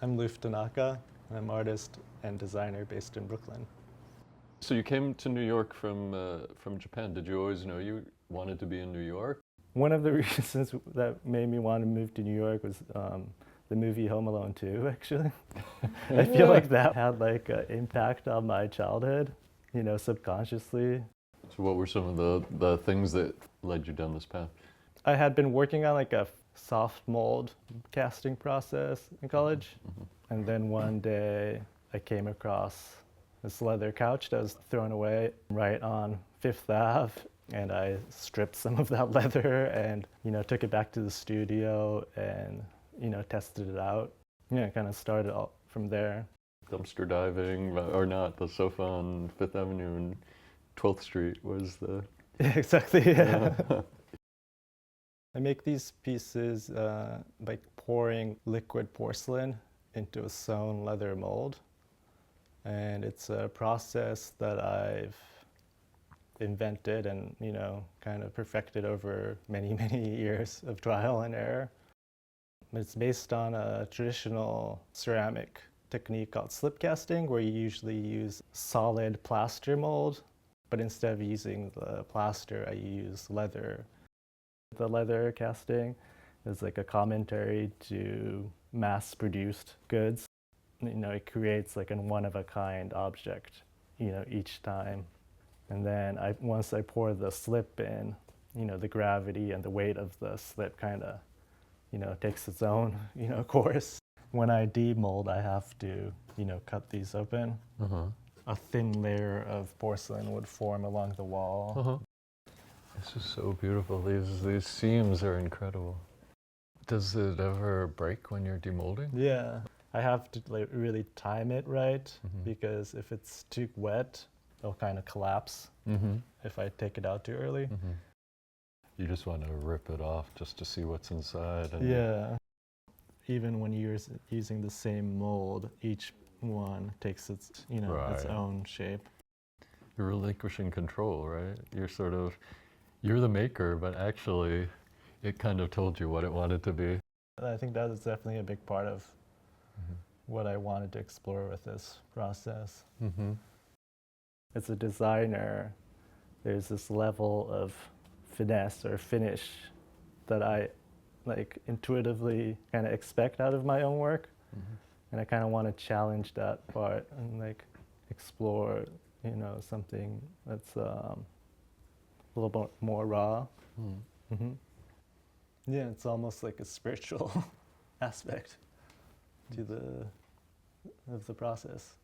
I'm Luft, Tanaka. I'm an artist and designer based in Brooklyn. So you came to New York from Japan. Did you always know you wanted to be in New York? One of the reasons that made me want to move to New York was the movie Home Alone 2, actually. I feel like that had like an impact on my childhood, subconsciously. So what were some of the things that led you down this path? I had been working on like a soft mold casting process in college. And then one day I came across this leather couch that was thrown away right on Fifth Ave. And I stripped some of that leather and, took it back to the studio and, tested it out. Kind of started all from there. Dumpster diving, or not, the sofa on Fifth Avenue and 12th Street was the... Exactly, yeah. I make these pieces by pouring liquid porcelain into a sewn leather mold. And it's a process that I've invented and, kind of perfected over many, many years of trial and error. It's based on a traditional ceramic technique called slip casting, where you usually use solid plaster mold, but instead of using the plaster, I use leather. The leather casting is like a commentary to mass-produced goods. It creates like a one-of-a-kind object, each time. And then once I pour the slip in, the gravity and the weight of the slip kind of, takes its own, course. When I demold, I have to, cut these open. A thin layer of porcelain would form along the wall. This is so beautiful. These seams are incredible. Does it ever break when you're demolding? Yeah. I have to really time it right, because if it's too wet, it'll kind of collapse if I take it out too early. You just want to rip it off just to see what's inside. And Yeah. Even when you're using the same mold, each one takes its, its own shape. You're relinquishing control, right? You're the maker, but actually it kind of told you what it wanted to be. I think that is definitely a big part of what I wanted to explore with this process. As a designer, there's this level of finesse or finish that I intuitively kind of expect out of my own work. And I kind of want to challenge that part and explore, something that's a little bit more raw. Yeah, it's almost like a spiritual aspect to the process.